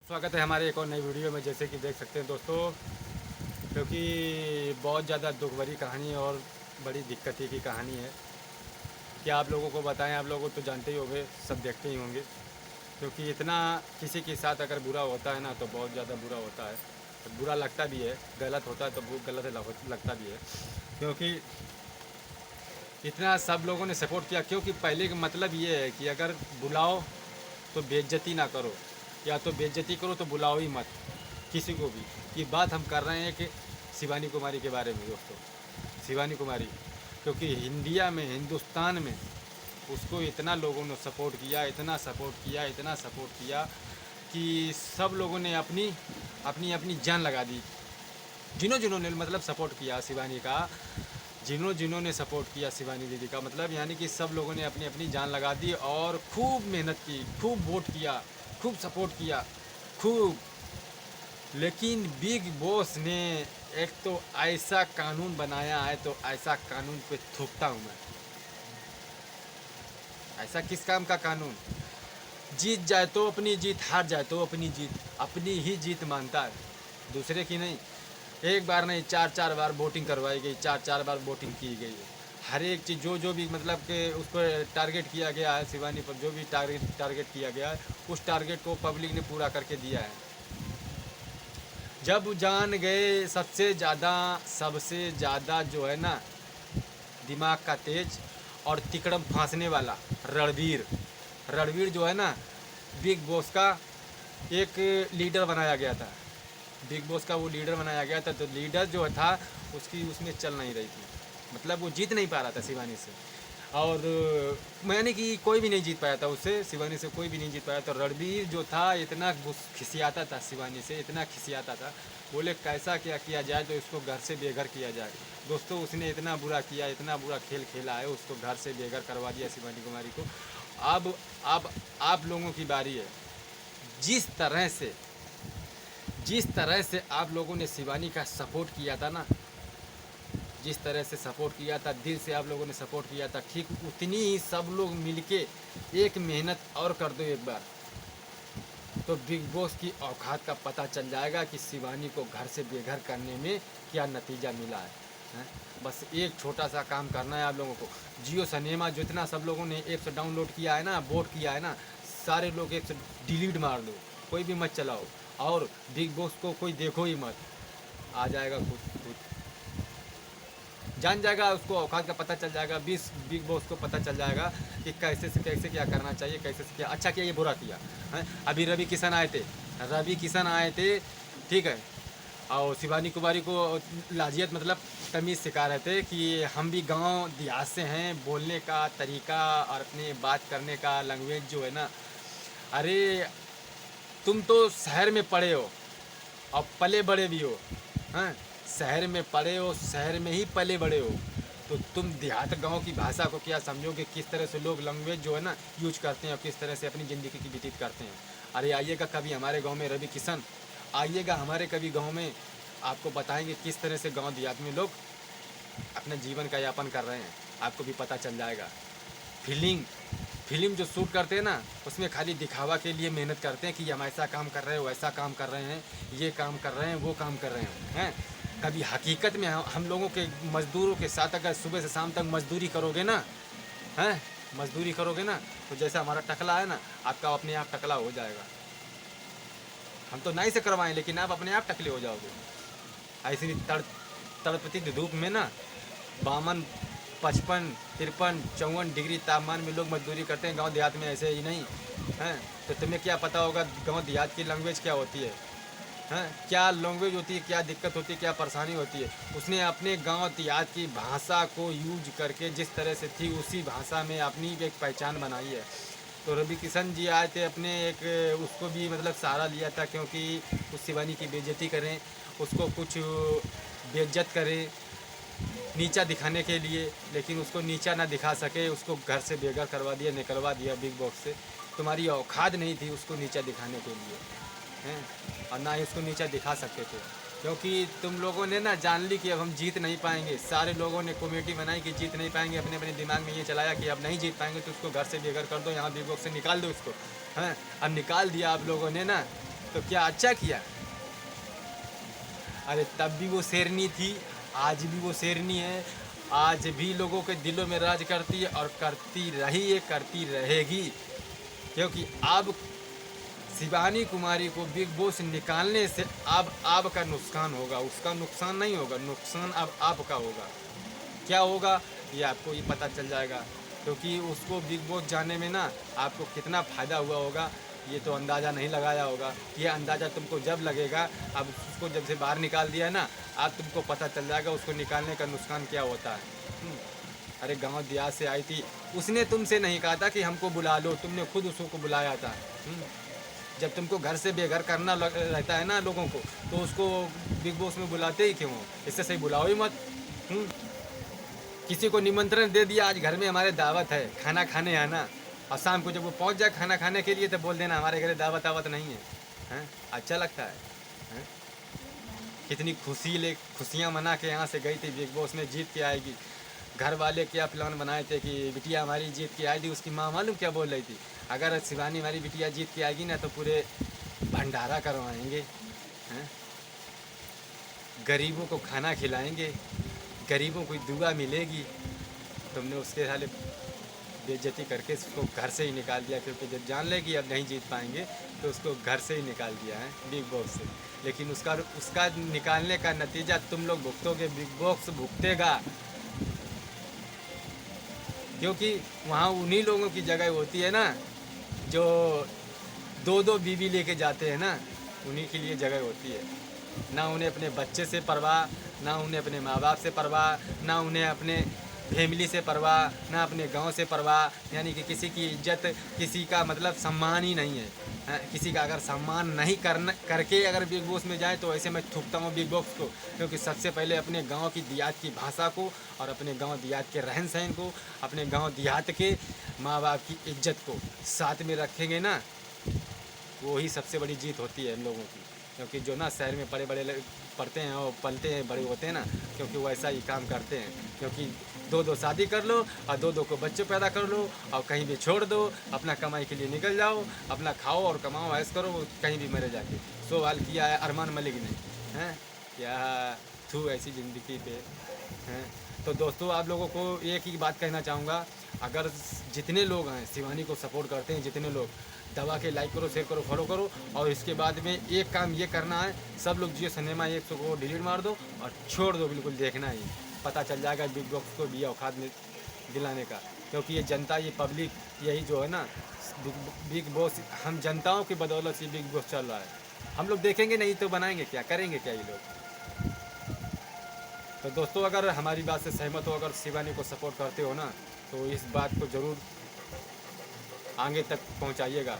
स्वागत है हमारे एक और नई वीडियो में। जैसे कि देख सकते हैं दोस्तों, क्योंकि बहुत ज़्यादा दुख भरी कहानी और बड़ी दिक्कत की कहानी है। क्या आप लोगों को बताएं, आप लोग तो जानते ही होंगे, सब देखते ही होंगे। क्योंकि इतना किसी के साथ अगर बुरा होता है ना तो बहुत ज़्यादा बुरा होता है, तो बुरा लगता भी है। गलत होता है तो वो गलत लगता भी है। क्योंकि इतना सब लोगों ने सपोर्ट किया, क्योंकि पहले का मतलब ये है कि अगर बुलाओ तो बेइज्जती ना करो, या तो बेइज्जती करो तो बुलाओ ही मत किसी को भी। ये बात हम कर रहे हैं कि शिवानी कुमारी के बारे में दोस्तों। शिवानी कुमारी, क्योंकि इंडिया में, हिंदुस्तान में उसको इतना लोगों ने सपोर्ट किया, इतना सपोर्ट किया, इतना सपोर्ट किया कि सब लोगों ने अपनी अपनी अपनी जान लगा दी। जिन्होंने मतलब सपोर्ट किया शिवानी का, जिन्होंने सपोर्ट किया शिवानी दीदी का, मतलब यानी कि सब लोगों ने अपनी अपनी जान लगा दी और खूब मेहनत की, खूब वोट किया, खूब सपोर्ट किया, खूब। लेकिन बिग बॉस ने एक तो ऐसा कानून बनाया है, तो ऐसा कानून पे थूकता हूँ मैं। ऐसा किस काम का कानून? जीत जाए तो अपनी जीत, हार जाए तो अपनी जीत, अपनी ही जीत मानता है, दूसरे की नहीं। एक बार नहीं, चार चार बार वोटिंग करवाई गई, चार चार बार वोटिंग की गई है। हर एक चीज़ जो भी मतलब कि उस पर टारगेट किया गया है, शिवानी पर जो भी टारगेट किया गया है, उस टारगेट को पब्लिक ने पूरा करके दिया है। जब जान गए सबसे ज़्यादा जो है ना, दिमाग का तेज और तिकड़म फांसने वाला रणवीर। रणवीर जो है ना, बिग बॉस का एक लीडर बनाया गया था। बिग बॉस का वो लीडर बनाया गया था, तो लीडर जो था उसकी उसमें चल नहीं रही थी। मतलब वो जीत नहीं पा रहा था शिवानी से। और मैंने कि कोई भी नहीं जीत पाया था उससे, शिवानी से कोई भी नहीं जीत पाया। तो रणबीर जो था इतना खिसियाता था शिवानी से, इतना खिसियाता था। बोले कैसा क्या किया जाए तो इसको घर से बेघर किया जाए। दोस्तों उसने इतना बुरा किया, इतना बुरा खेल खेला है, उसको घर से बेघर करवा दिया शिवानी कुमारी को। अब आप लोगों की बारी है। जिस तरह से आप लोगों ने शिवानी का सपोर्ट किया था ना, जिस तरह से सपोर्ट किया था, दिल से आप लोगों ने सपोर्ट किया था, ठीक उतनी ही सब लोग मिलके एक मेहनत और कर दो एक बार, तो बिग बॉस की औकात का पता चल जाएगा कि शिवानी को घर से बेघर करने में क्या नतीजा मिला है। हैं? बस एक छोटा सा काम करना है आप लोगों को। जियो सिनेमा जितना सब लोगों ने ऐप्स डाउनलोड किया है ना, वोट किया है ना, सारे लोग ऐप्स डिलीट मार दो, कोई भी मत चलाओ। और बिग बॉस को कोई देखो ही मत। आ जाएगा खुद खुद जान जाएगा, उसको औकात का पता चल जाएगा। बिग बॉस को पता चल जाएगा कि कैसे से कैसे क्या करना चाहिए, कैसे से क्या अच्छा किया, ये बुरा किया है। अभी रवि किशन आए थे, ठीक है, और शिवानी कुमारी को लाजियत मतलब तमीज़ सिखा रहे थे कि हम भी गांव देहात से हैं, बोलने का तरीका और अपने बात करने का लैंग्वेज जो है ना। अरे तुम तो शहर में पढ़े हो और पले बड़े भी हो, हैं? शहर में पढ़े हो, शहर में ही पले बड़े हो, तो तुम देहात गांव की भाषा को क्या समझोगे, किस तरह से लोग लैंग्वेज जो है ना यूज करते हैं और किस तरह से अपनी ज़िंदगी की व्यतीत करते हैं। अरे आइएगा कभी हमारे गांव में, रवि किशन आइएगा हमारे कभी गांव में, आपको बताएंगे किस तरह से गांव देहात में लोग अपने जीवन का यापन कर रहे हैं, आपको भी पता चल जाएगा। फीलिंग फिल्म जो शूट करते हैं ना, उसमें खाली दिखावा के लिए मेहनत करते हैं कि हम ऐसा काम कर रहे हैं, वैसा काम कर रहे हैं, ये काम कर रहे हैं, वो काम कर रहे हैं। कभी हकीकत में हम लोगों के मज़दूरों के साथ अगर सुबह से शाम तक मजदूरी करोगे ना, हैं, मजदूरी करोगे ना, तो जैसा हमारा टकला है ना, आपका अपने आप टकला हो जाएगा। हम तो नहीं से करवाएं, लेकिन आप अपने आप टकले हो जाओगे। ऐसी तड़पती धूप में ना, 52, 55, 53, 54 डिग्री तापमान में लोग मजदूरी करते हैं गांव देहात में, ऐसे ही नहीं हैं। तो तुम्हें क्या पता होगा गांव देहात की लैंग्वेज क्या होती है, हैं? क्या लैंग्वेज होती है, क्या दिक्कत होती है, क्या परेशानी होती है। उसने अपने गांव देहात की भाषा को यूज करके जिस तरह से थी उसी भाषा में अपनी एक पहचान बनाई है। तो रवि किशन जी आए थे, अपने एक उसको भी मतलब सहारा लिया था, क्योंकि उस शिवानी की बेइज्जती करें, उसको कुछ बेइज्जत करें, नीचा दिखाने के लिए, लेकिन उसको नीचा ना दिखा सके, उसको घर से बेघर करवा दिया, निकलवा दिया बिग बॉस से। तुम्हारी औकात नहीं थी उसको नीचा दिखाने के लिए, हैं, और ना ही उसको नीचा दिखा सकते थे, क्योंकि तुम लोगों ने ना जान ली कि अब हम जीत नहीं पाएंगे। सारे लोगों ने कमेटी बनाई कि जीत नहीं पाएंगे, अपने अपने दिमाग में ये चलाया कि अब नहीं जीत पाएंगे तो उसको घर से बेघर कर दो, यहाँ बिग बॉस से निकाल दो इसको, हैं। अब निकाल दिया आप लोगों ने ना, तो क्या अच्छा किया? अरे तब भी वो शेरनी थी, आज भी वो शेरनी है, आज भी लोगों के दिलों में राज करती है और करती रही है, करती रहेगी। क्योंकि अब शिवानी कुमारी को बिग बॉस निकालने से अब आपका नुकसान होगा, उसका नुकसान नहीं होगा, नुकसान अब आपका होगा। क्या होगा ये आपको ही पता चल जाएगा, क्योंकि उसको बिग बॉस जाने में ना आपको कितना फ़ायदा हुआ होगा ये तो अंदाज़ा नहीं लगाया होगा। ये अंदाज़ा तुमको जब लगेगा, अब उसको जब से बाहर निकाल दिया है ना, अब तुमको पता चल जाएगा उसको निकालने का नुकसान क्या होता है। अरे गांव देहात से आई थी, उसने तुमसे नहीं कहा था कि हमको बुला लो, तुमने खुद उसको बुलाया था। जब तुमको घर से बेघर करना रहता है ना लोगों को, तो उसको बिग बॉस में बुलाते ही क्यों हो? इससे सही बुलाओ ही मत। किसी को निमंत्रण दे दिया, आज घर में हमारे दावत है, खाना खाने आना, और शाम को जब वो पहुंच जाए खाना खाने के लिए तो बोल देना हमारे घर दावत आवत नहीं है। हैं? अच्छा लगता है? हैं? कितनी खुशियाँ मना के यहाँ से गई थी, बिग बॉस में जीत के आएगी। घर वाले क्या प्लान बनाए थे कि बिटिया हमारी जीत के आई थी, उसकी माँ मालूम क्या बोल रही थी, अगर शिवानी हमारी बिटिया जीत के आएगी ना तो पूरे भंडारा करवाएंगे, हैं? गरीबों को खाना खिलाएंगे, गरीबों को दुआ मिलेगी। तुमने उसके साले बेइज्जती करके उसको घर से ही निकाल दिया, क्योंकि जब जान लेगी अब नहीं जीत पाएंगे तो उसको घर से ही निकाल दिया है बिग बॉस से। लेकिन उसका निकालने का नतीजा तुम लोग भुगतोगे, बिग बॉस भुगतेगा, क्योंकि वहाँ उन्हीं लोगों की जगह होती है ना जो दो दो बीवी लेके जाते हैं ना, उन्हीं के लिए जगह होती है। ना उन्हें अपने बच्चे से परवाह, ना उन्हें अपने माँ बाप से परवाह, ना उन्हें अपने फैमिली से परवाह, ना अपने गांव से परवाह। यानी कि किसी की इज्जत, किसी का मतलब सम्मान ही नहीं है। किसी का अगर सम्मान नहीं करके अगर बिग बॉस में जाए तो ऐसे मैं थूकता हूँ बिग बॉस को, क्योंकि सबसे पहले अपने गांव की देहात की भाषा को और अपने गांव देहात के रहन सहन को, अपने गांव देहात के माँ बाप की इज्जत को साथ में रखेंगे ना, वो ही सबसे बड़ी जीत होती है हम लोगों की। क्योंकि जो ना शहर में पढ़ते हैं और पलते हैं, बड़े होते हैं ना, क्योंकि वो ऐसा ही काम करते हैं। क्योंकि दो दो शादी कर लो और दो दो को बच्चे पैदा कर लो और कहीं भी छोड़ दो, अपना कमाई के लिए निकल जाओ, अपना खाओ और कमाओ, ऐसा करो, कहीं भी मरे जाके। सवाल किया है अरमान मलिक ने, हैं क्या थू ऐसी ज़िंदगी पे, हैं। तो दोस्तों आप लोगों को एक ही बात कहना चाहूँगा, अगर जितने लोग हैं शिवानी को सपोर्ट करते हैं, जितने लोग दबा के लाइक करो, शेयर करो, फॉलो करो। और इसके बाद में एक काम ये करना है, सब लोग जियो सिनेमा 100 को डिलीट मार दो और छोड़ दो, बिल्कुल देखना ही, पता चल जाएगा बिग बॉस को भी औकात में दिलाने का। क्योंकि ये जनता, ये पब्लिक, यही जो है ना बिग बॉस, हम जनताओं की बदौलत से बिग बॉस चल रहा है। हम लोग देखेंगे नहीं तो बनाएंगे क्या, करेंगे क्या ये लोग? तो दोस्तों अगर हमारी बात से सहमत हो, अगर शिवानी को सपोर्ट करते हो ना, तो इस बात को ज़रूर आगे तक पहुंचाइएगा।